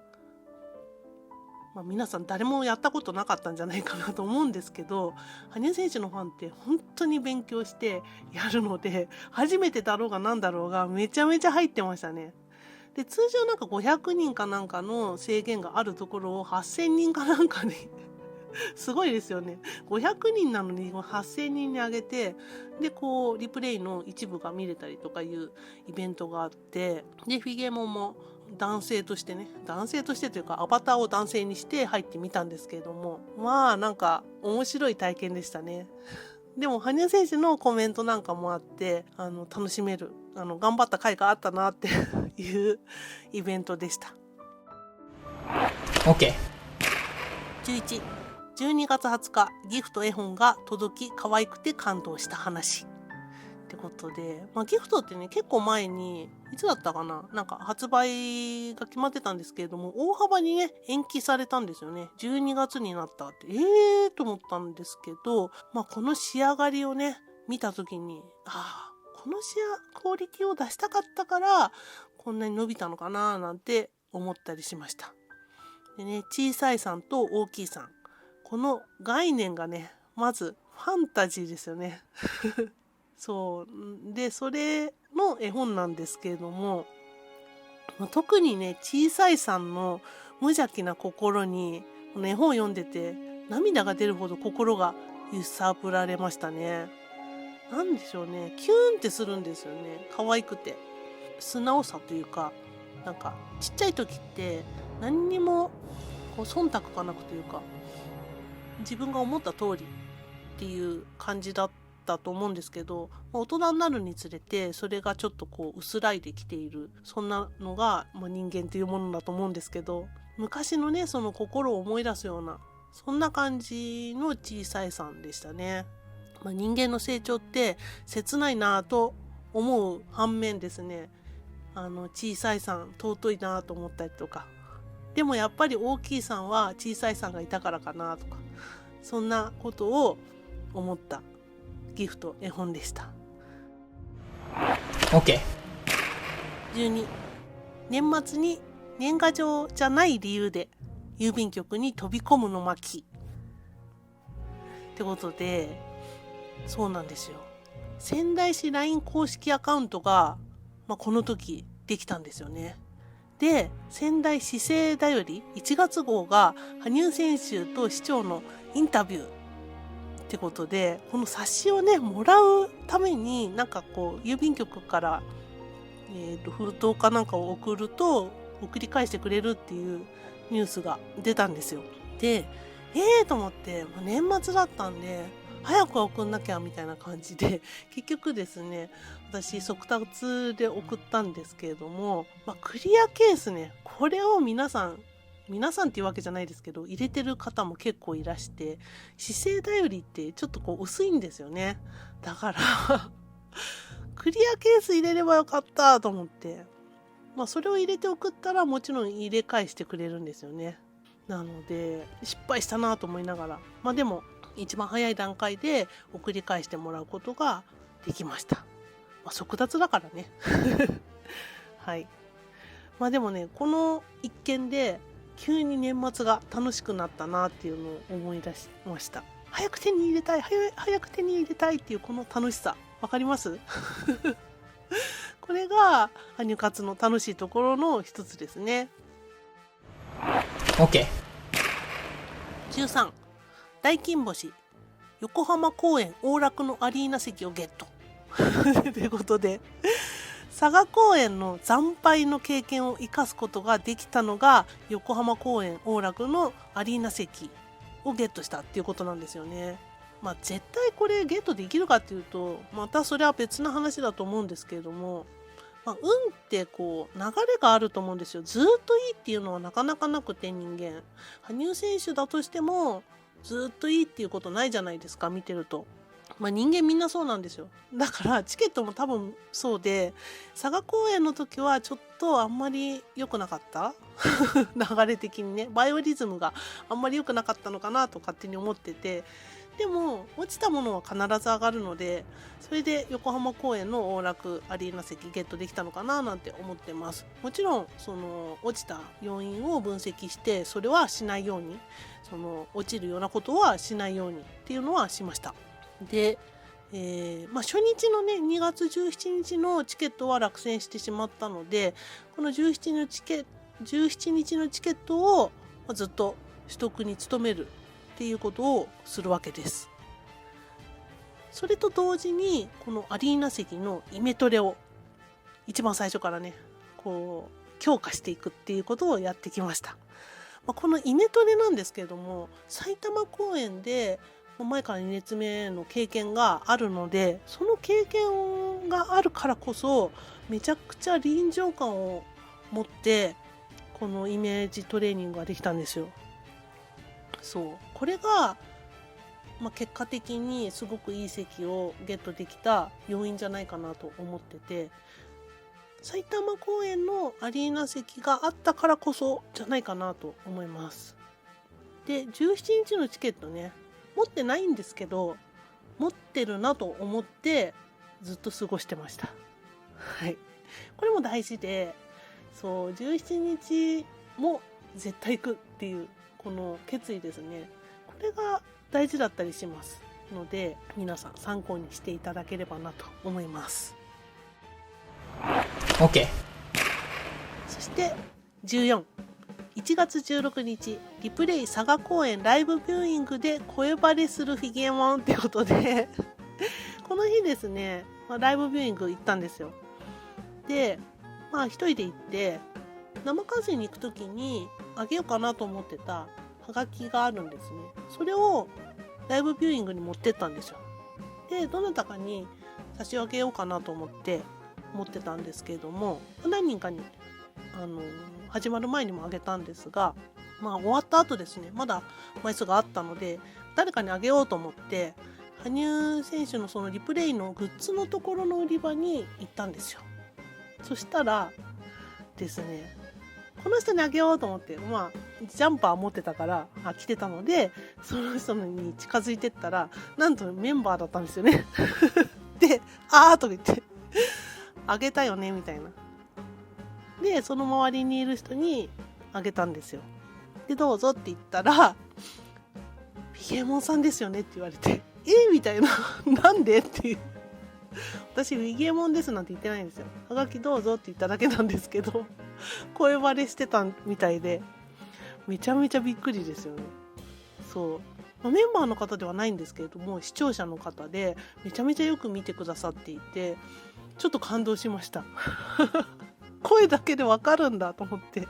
皆さん誰もやったことなかったんじゃないかなと思うんですけど、羽生選手のファンって本当に勉強してやるので、初めてだろうが何だろうがめちゃめちゃ入ってましたね。で、通常500人かなんかの制限があるところを8000人かなんかにすごいですよね。500人なのに8000人に上げて、で、リプレイの一部が見れたりとかいうイベントがあって、で、フィゲモンも男性としてというかアバターを男性にして入ってみたんですけれども、面白い体験でしたね。でも、羽生選手のコメントなんかもあって、楽しめる、頑張った甲斐があったなっていうイベントでした。OK。11、12月20日、ギフト絵本が届き可愛くて感動した話。ってことで、ギフトってね、結構前に、いつだったかな、発売が決まってたんですけれども、大幅にね、延期されたんですよね。12月になったって、と思ったんですけど、この仕上がりをね、見たときに、このクオリティを出したかったから、こんなに伸びたのかななんて思ったりしました。でね、小さいさんと大きいさん。この概念がね、まずファンタジーですよね。そう。で、それの絵本なんですけれども、特にね、小さいさんの無邪気な心に、この絵本を読んでて、涙が出るほど心が揺さぶられましたね。なんでしょうね。キューンってするんですよね。可愛くて。素直さというか、ちっちゃい時って何にも忖度がなくというか、自分が思った通りっていう感じだったと思うんですけど、大人になるにつれてそれがちょっと薄らいできている、そんなのが、人間というものだと思うんですけど、昔のね、その心を思い出すような、そんな感じの小さいさんでしたね。人間の成長って切ないなと思う反面ですね、小さいさん尊いなと思ったりとか、でもやっぱり大きいさんは小さいさんがいたからかなとか、そんなことを思ったギフト絵本でした。 OK。 12、年末に年賀状じゃない理由で郵便局に飛び込むの巻ってことで、そうなんですよ、仙台市 LINE 公式アカウントが、この時できたんですよね。で、仙台市政だより1月号が羽生選手と市長のインタビューってことで、この冊子をねもらうために郵便局から封筒かなんかを送ると送り返してくれるっていうニュースが出たんですよ。で、と思って、年末だったんで早く送んなきゃみたいな感じで、結局ですね、私速達で送ったんですけれども、クリアケースね、これを皆さんっていうわけじゃないですけど入れてる方も結構いらして、姿勢だよりってちょっと薄いんですよね。だからクリアケース入れればよかったと思って、それを入れて送ったらもちろん入れ返してくれるんですよね。なので失敗したなと思いながら、でも一番早い段階で送り返してもらうことができました。速達だからねはい。でもね、この一件で急に年末が楽しくなったなっていうのを思い出しました。早く手に入れたい、早く手に入れたいっていうこの楽しさ、わかりますこれが羽生活の楽しいところの一つですね。 OK。 13、大金星横浜公演往楽のアリーナ席をゲットということで、佐賀公演の惨敗の経験を生かすことができたのが横浜公演往楽のアリーナ席をゲットしたっていうことなんですよね。絶対これゲットできるかっていうとまたそれは別の話だと思うんですけれども、運って流れがあると思うんですよ。ずっといいっていうのはなかなかなくて、人間羽生選手だとしてもずっといいっていうことないじゃないですか、見てると。人間みんなそうなんですよ。だからチケットも多分そうで、佐賀公演の時はちょっとあんまり良くなかった流れ的にね、バイオリズムがあんまり良くなかったのかなと勝手に思ってて、でも落ちたものは必ず上がるので、それで横浜公演の往楽アリーナ席ゲットできたのかななんて思ってます。もちろんその落ちた要因を分析して、それはしないように、その落ちるようなことはしないようにっていうのはしました。で、初日のね2月17日のチケットは落選してしまったので、この17日のチケットをずっと取得に努めるっていうことをするわけです。それと同時にこのアリーナ席のイメトレを一番最初からね強化していくっていうことをやってきました。このイメトレなんですけれども、埼玉公演で前から2列目の経験があるので、その経験があるからこそめちゃくちゃ臨場感を持ってこのイメージトレーニングができたんですよ。これが、結果的にすごくいい席をゲットできた要因じゃないかなと思ってて、埼玉公演のアリーナ席があったからこそじゃないかなと思います。で、17日のチケットね、持ってないんですけど、持ってるなと思ってずっと過ごしてました。はい。これも大事で、17日も絶対行くっていうこの決意ですね。これが大事だったりしますので、皆さん参考にしていただければなと思います。OK。 そして14、1月16日リプレイ佐賀公演ライブビューイングで声バレするフィギュアモンってことでこの日ですね、ライブビューイング行ったんですよ。で、一人で行って生観戦に行く時にあげようかなと思ってたハガキがあるんですね。それをライブビューイングに持ってったんですよ。で、どなたかに差し上げようかなと思って持ってたんですけれども、何人かに始まる前にもあげたんですが、終わった後ですね、まだ枚数があったので誰かにあげようと思って羽生選手のそのリプレイのグッズのところの売り場に行ったんですよ。そしたらですね、この人にあげようと思って、ジャンパー持ってたから着てたので、その人に近づいてったら、なんとメンバーだったんですよねで、とか言ってあげたよねみたいな。でその周りにいる人にあげたんですよ。でどうぞって言ったら、ピゲモンさんですよねって言われて、みたいななんでっていう。私ウィゲモンですなんて言ってないんですよ。はがきどうぞって言っただけなんですけど、声バレしてたみたいで、めちゃめちゃびっくりですよね。そう、メンバーの方ではないんですけれども、視聴者の方でめちゃめちゃよく見てくださっていて、ちょっと感動しました声だけでわかるんだと思って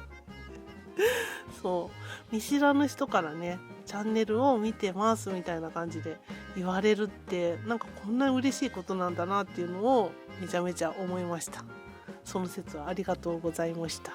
そう見知らぬ人からね、チャンネルを見てますみたいな感じで言われるって、なんかこんな嬉しいことなんだなっていうのをめちゃめちゃ思いました。その説はありがとうございました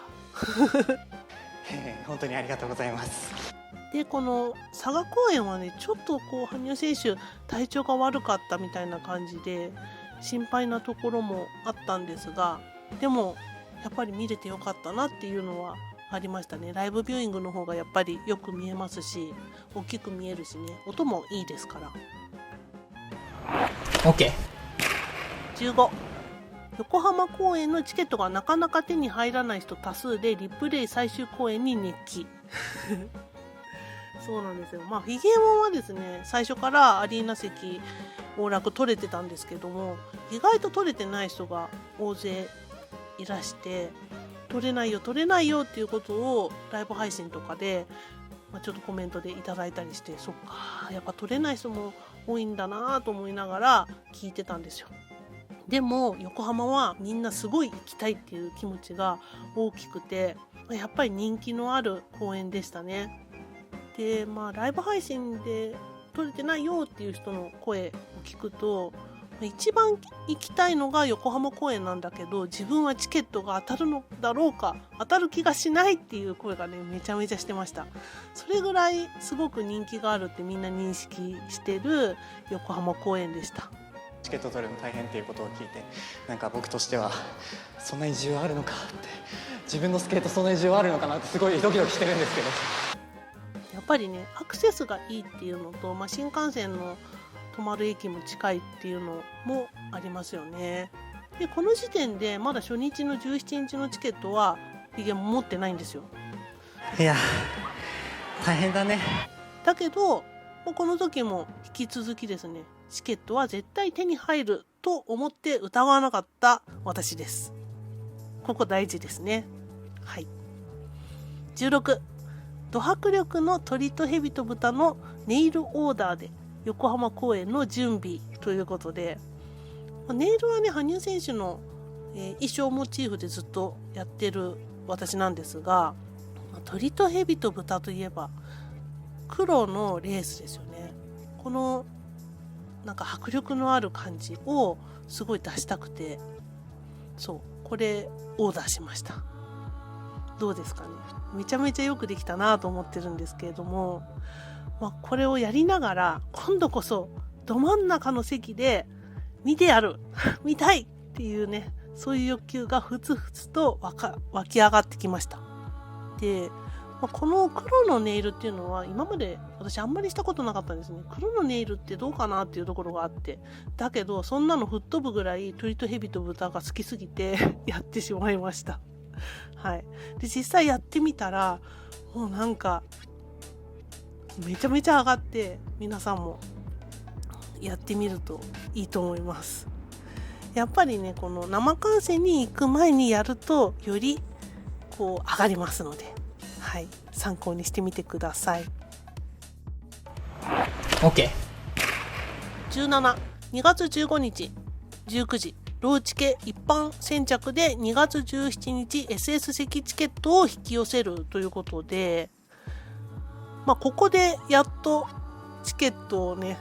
本当にありがとうございます。でこの佐賀公演はね、ちょっと羽生選手体調が悪かったみたいな感じで心配なところもあったんですが、でもやっぱり見れてよかったなっていうのはありましたね。ライブビューイングの方がやっぱりよく見えますし、大きく見えるしね、音もいいですから。 OK。 15、横浜公演のチケットがなかなか手に入らない人多数で、リプレイ最終公演に熱気そうなんですよ。フィゲーモンはですね、最初からアリーナ席往楽取れてたんですけども、意外と取れてない人が大勢いらして、取れないよっていうことをライブ配信とかで、ちょっとコメントでいただいたりして、そっか、やっぱ取れない人も多いんだなと思いながら聞いてたんですよ。でも横浜はみんなすごい行きたいっていう気持ちが大きくて、やっぱり人気のある公演でしたね。でライブ配信で撮れてないよっていう人の声を聞くと、一番行きたいのが横浜公演なんだけど、自分はチケットが当たるのだろうか、当たる気がしないっていう声がね、めちゃめちゃしてました。それぐらいすごく人気があるってみんな認識してる横浜公演でした。チケット取るの大変っていうことを聞いて、なんか僕としてはそんなに需要あるのかって、自分のスケートそんなに需要あるのかなってすごいドキドキしてるんですけど、やっぱりね、アクセスがいいっていうのと、新幹線の止まる駅も近いっていうのもありますよね。でこの時点でまだ初日の17日のチケットはフィゲも持ってないんですよ。いや大変だね。だけどこの時も引き続きですね、チケットは絶対手に入ると思って疑わなかった私です。ここ大事ですね。はい。16、ド迫力の鳥と蛇と豚のネイルオーダーで横浜公演の準備ということで、ネイルはね、羽生選手の、衣装モチーフでずっとやってる私なんですが、鳥と蛇と豚といえば黒のレースですよね。このなんか迫力のある感じをすごい出したくて、これオーダーしました。どうですかね。めちゃめちゃよくできたなと思ってるんですけれども、これをやりながら今度こそど真ん中の席で見てやる見たいっていうね、そういう欲求がふつふつと湧き上がってきました。で、この黒のネイルっていうのは今まで私あんまりしたことなかったんですね。黒のネイルってどうかなっていうところがあって、だけどそんなの吹っ飛ぶぐらい鳥と蛇と豚が好きすぎてやってしまいました。はい。で実際やってみたらもうなんかめちゃめちゃ上がって、皆さんもやってみるといいと思います。やっぱりね、この生観戦に行く前にやるとより上がりますので、はい、参考にしてみてください。 OK。 17、2月15日19時ローチケ一般先着で2月17日 SS 席チケットを引き寄せるということで、ここでやっとチケットをね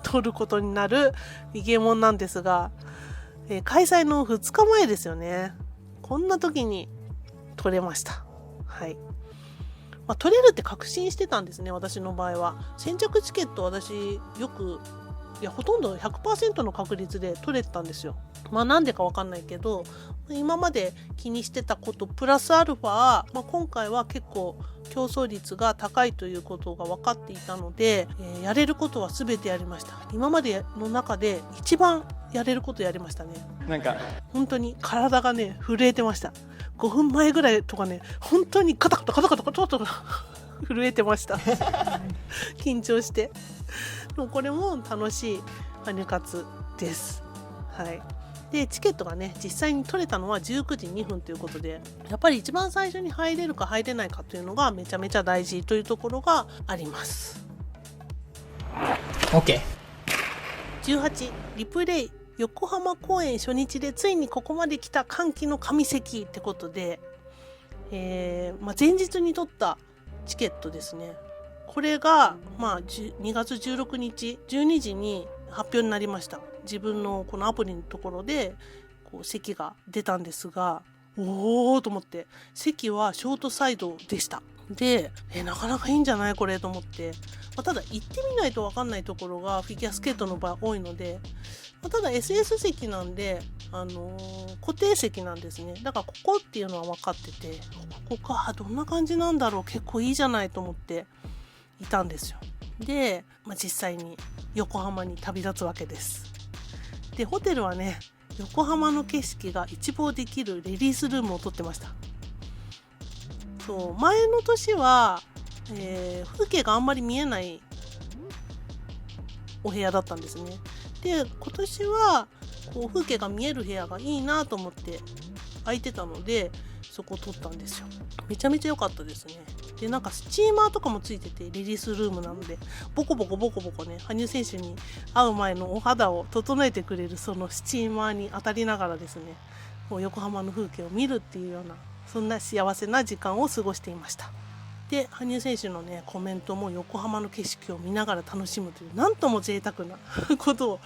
取ることになるフィゲモンなんですが、開催の2日前ですよね。こんな時に取れました。はい。取れるって確信してたんですね、私の場合は。先着チケット私よくいやほとんど 100% の確率で取れたんですよ。なんでか分かんないけど、今まで気にしてたことプラスアルファ、今回は結構競争率が高いということが分かっていたので、やれることは全てやりました。今までの中で一番やれることやりましたね。なんか本当に体がね震えてました。5分前ぐらいとかね、本当にカタカタカタカタカタカタ震えてました緊張して。もうこれも楽しい羽生活です。はい。でチケットがね実際に取れたのは19時2分ということで、やっぱり一番最初に入れるか入れないかというのがめちゃめちゃ大事というところがあります。 OK。 18リプレイ横浜公演初日でついにここまで来た歓喜の神席ってことで、前日に取ったチケットですね。これが、2月16日12時に発表になりました。自分のこのアプリのところでこう席が出たんですが、おーと思って、席はショートサイドでした。でなかなかいいんじゃないこれと思って、ただ行ってみないと分かんないところがフィギュアスケートの場合多いので、ただ SS 席なんで、固定席なんですね。だからここっていうのは分かってて、ここかどんな感じなんだろう、結構いいじゃないと思っていたんですよ。で、実際に横浜に旅立つわけです。でホテルはね横浜の景色が一望できるレディースルームを取ってました。そう前の年は、風景があんまり見えないお部屋だったんですね。で今年はこう風景が見える部屋がいいなと思って空いてたのでそこを取ったんですよ。めちゃめちゃ良かったですね。でなんかスチーマーとかもついてて、レディースルームなのでボコボコね羽生選手に会う前のお肌を整えてくれるそのスチーマーに当たりながらですね、もう横浜の風景を見るっていうような、そんな幸せな時間を過ごしていました。で羽生選手のねコメントも横浜の景色を見ながら楽しむという、なんとも贅沢なことを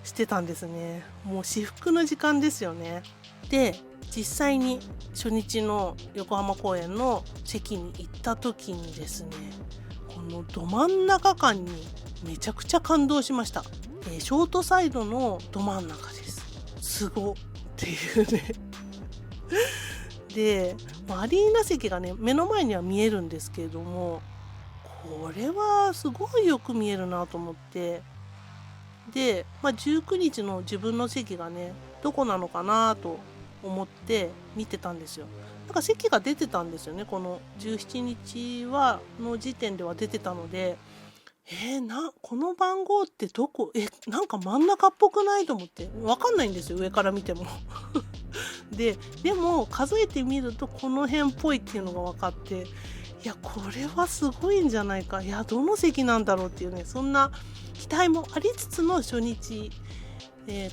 してたんですね。もう至福の時間ですよね。で実際に初日の横浜公演の席に行った時にですね、このど真ん中感にめちゃくちゃ感動しました。ショートサイドのど真ん中です。すごっていうねでアリーナ席がね目の前には見えるんですけれども、これはすごいよく見えるなと思って、で、19日の自分の席がねどこなのかなと思って見てたんですよ。なんか席が出てたんですよね。この17日の時点では出てたので、この番号ってどこ、なんか真ん中っぽくないと思って、分かんないんですよ上から見てもでも数えてみるとこの辺っぽいっていうのが分かって、いやこれはすごいんじゃないか、いやどの席なんだろうっていうね、そんな期待もありつつの初日、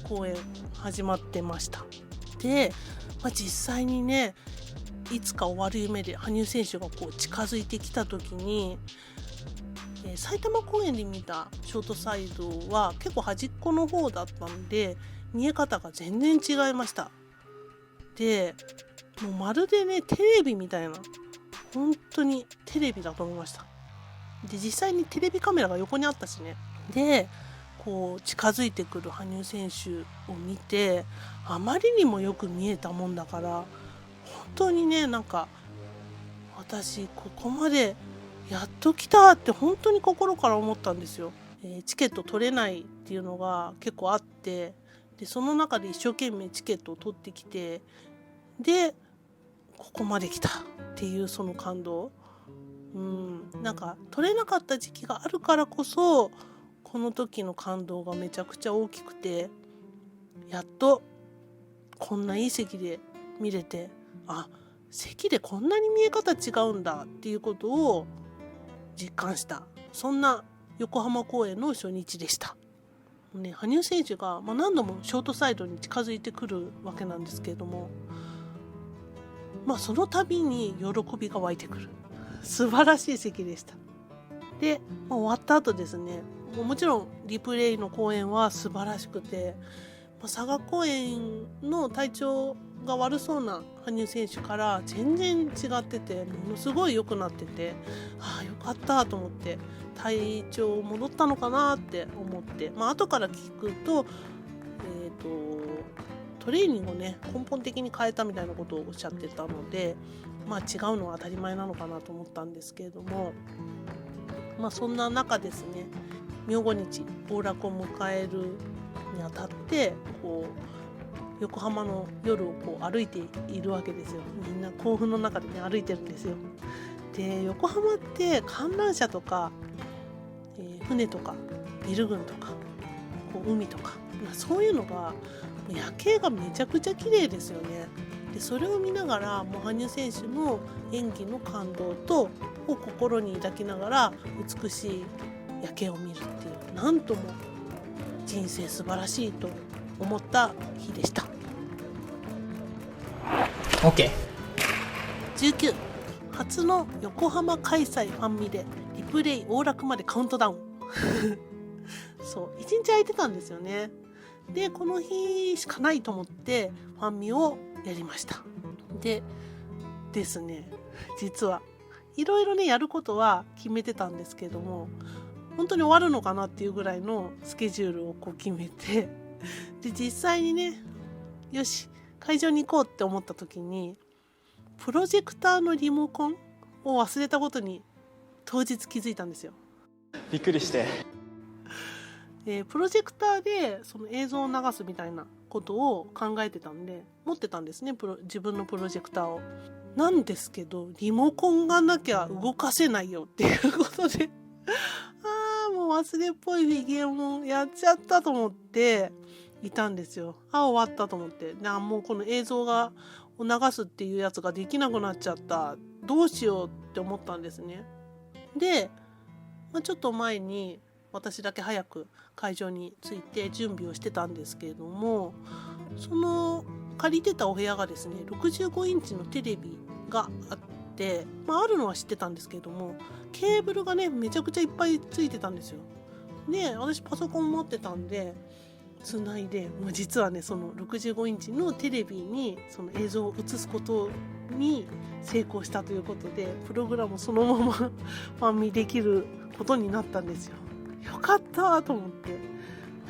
公演始まってました。で、実際にねいつか終わる夢で羽生選手がこう近づいてきた時に、埼玉公園で見たショートサイドは結構端っこの方だったんで見え方が全然違いました。でもうまるでねテレビみたいな、本当にテレビだと思いました。で実際にテレビカメラが横にあったしね。でこう近づいてくる羽生選手を見て、あまりにもよく見えたもんだから、本当にねなんか私ここまでやっと来たって本当に心から思ったんですよ。チケット取れないっていうのが結構あって、でその中で一生懸命チケットを取ってきて、でここまで来たっていうその感動、なんか取れなかった時期があるからこそこの時の感動がめちゃくちゃ大きくて、やっとこんないい席で見れて、席でこんなに見え方違うんだっていうことを実感した、そんな横浜公演の初日でした。羽生選手が、何度もショートサイドに近づいてくるわけなんですけれども、その度に喜びが湧いてくる素晴らしい席でした。で、終わった後ですね、もちろんリプレイの公演は素晴らしくて、佐賀公演の体調が悪そうな羽生選手から全然違ってて、ものすごい良くなってて、ああよかったと思って、体調戻ったのかなって思って、後から聞くと、トレーニングをね根本的に変えたみたいなことをおっしゃってたので、違うのは当たり前なのかなと思ったんですけれども、そんな中ですね、明後日暴落を迎えるにあたって横浜の夜を歩いているわけですよ。みんな興奮の中でね歩いてるんですよ。で、横浜って観覧車とか、船とかビル群とか海とか、そういうのが夜景がめちゃくちゃ綺麗ですよね。でそれを見ながら羽生選手の演技の感動を心に抱きながら美しい夜景を見るっていう、なんとも人生素晴らしいと思った日でした。 OK。 19、初の横浜開催ファンミでリプレイ往落までカウントダウンそう1日空いてたんですよね。でこの日しかないと思ってファンミをやりました。でですね、実はいろいろねやることは決めてたんですけども、本当に終わるのかなっていうぐらいのスケジュールを決めて、で実際にね、よし会場に行こうって思った時に、プロジェクターのリモコンを忘れたことに当日気づいたんですよ。びっくりして、プロジェクターでその映像を流すみたいなことを考えてたんで持ってたんですね、自分のプロジェクターを。なんですけどリモコンがなきゃ動かせないよっていうことでもう忘れっぽいフィギュアもやっちゃったと思っていたんですよ。終わったと思って、もうこの映像を流すっていうやつができなくなっちゃった、どうしようって思ったんですね。で、ちょっと前に私だけ早く会場に着いて準備をしてたんですけれども、その借りてたお部屋がですね65インチのテレビがあって、あるのは知ってたんですけれども、ケーブルがねめちゃくちゃいっぱいついてたんですよ。で私パソコン持ってたんでつないで、実はねその65インチのテレビにその映像を映すことに成功したということで、プログラムそのままファンミできることになったんですよ。よかったと思って、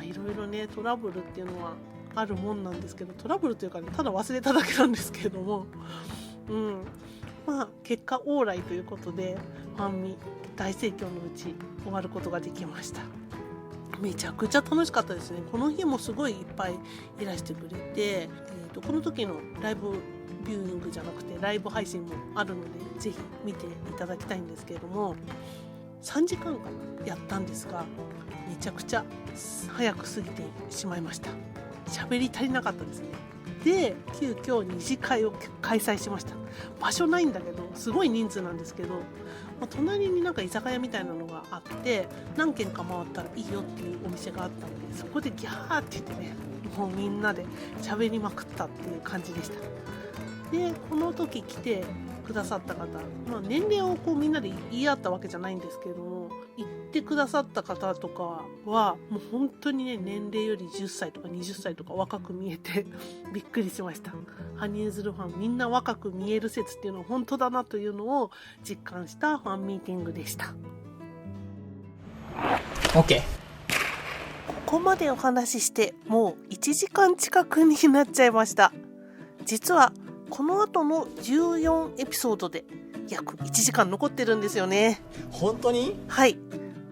いろいろねトラブルっていうのはあるもんなんですけど、トラブルというかねただ忘れただけなんですけれども、結果オーライということでファンミ大盛況のうち終わることができました。めちゃくちゃ楽しかったですね。この日もすごいいっぱいいらしてくれて、この時のライブビューイングじゃなくてライブ配信もあるのでぜひ見ていただきたいんですけれども、3時間かなやったんですがめちゃくちゃ早く過ぎてしまいました。喋り足りなかったですね。で急遽二次会を開催しました。場所ないんだけどすごい人数なんですけど、隣に居酒屋みたいなのがあって何軒か回ったらいいよっていうお店があったので、そこでギャーって言ってね、もうみんなで喋りまくったっていう感じでした。でこの時来てくださった方、年齢をみんなで言い合ったわけじゃないんですけれども、言ってくださった方とかはもう本当にね年齢より10歳とか20歳とか若く見えてびっくりしました。羽生結弦ファンみんな若く見える説っていうのは本当だなというのを実感したファンミーティングでした。 OK。 ここまでお話ししてもう1時間近くになっちゃいました。実はこの後の14エピソードで約1時間残ってるんですよね。本当に？はい。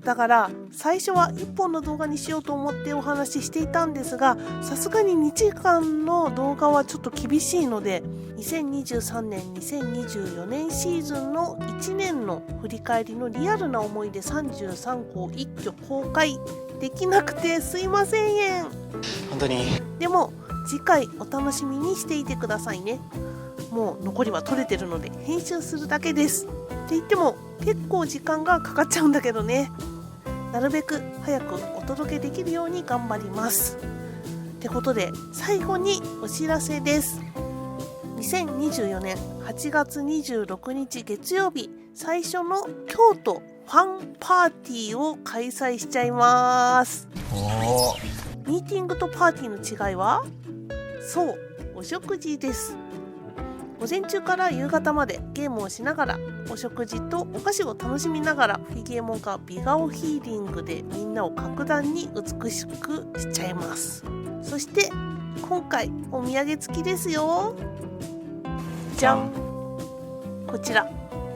だから最初は1本の動画にしようと思ってお話ししていたんですが、さすがに2時間の動画はちょっと厳しいので、2023年2024年シーズンの1年の振り返りのリアルな思い出33個を一挙公開できなくてすいません。本当に。でも次回お楽しみにしていてくださいね。もう残りは取れてるので編集するだけです。って言っても結構時間がかかっちゃうんだけどね。なるべく早くお届けできるように頑張ります。ってことで最後にお知らせです。2024年8月26日月曜日、最初の京都ファンパーティーを開催しちゃいます。ミーティングとパーティーの違いは、そう、お食事です。午前中から夕方までゲームをしながらお食事とお菓子を楽しみながらフィギエモンが美顔ヒーリングでみんなを格段に美しくしちゃいます。そして今回お土産付きですよ。じゃん、こちら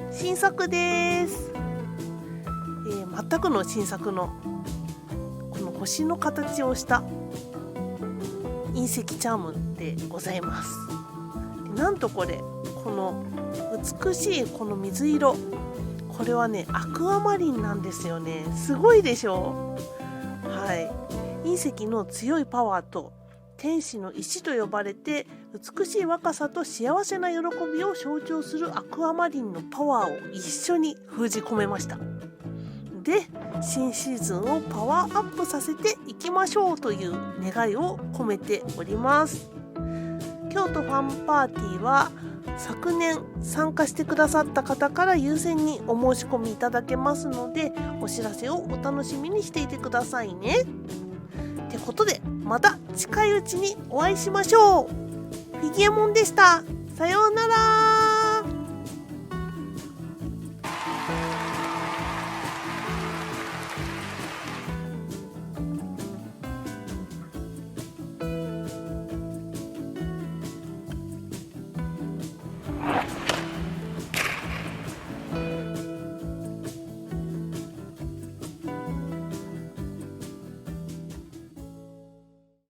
新作です。全くの新作のこの星の形をした隕石チャームでございます。なんとこれ、この美しいこの水色、これはねアクアマリンなんですよね。すごいでしょ。はい、隕石の強いパワーと天使の石と呼ばれて美しい若さと幸せな喜びを象徴するアクアマリンのパワーを一緒に封じ込めました。で、新シーズンをパワーアップさせていきましょうという願いを込めております。京都ファンパーティーは昨年参加してくださった方から優先にお申し込みいただけますので、お知らせをお楽しみにしていてくださいね。ってことで、また近いうちにお会いしましょう。フィギエモンでした。さようなら。